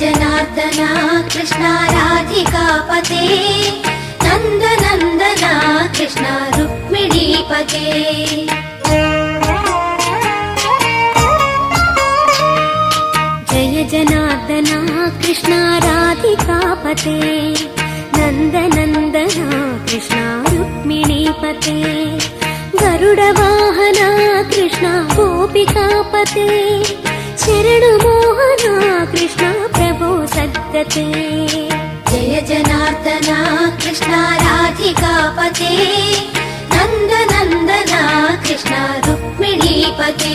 जनार्दना कृष्ण राधिकापते नन्दनन्दना कृष्ण रुक्मिणीपते जय जनार्दना कृष्ण राधिकापते नन्दनन्दना कृष्ण रुक्मिणीपते गरुडवाहना कृष्ण गोपिकापते शरणमोहना कृष्ण प्रभो सद्गते जय जनार्दना कृष्ण राधिकापते नन्दनन्दना कृष्ण रुक्मिणीपते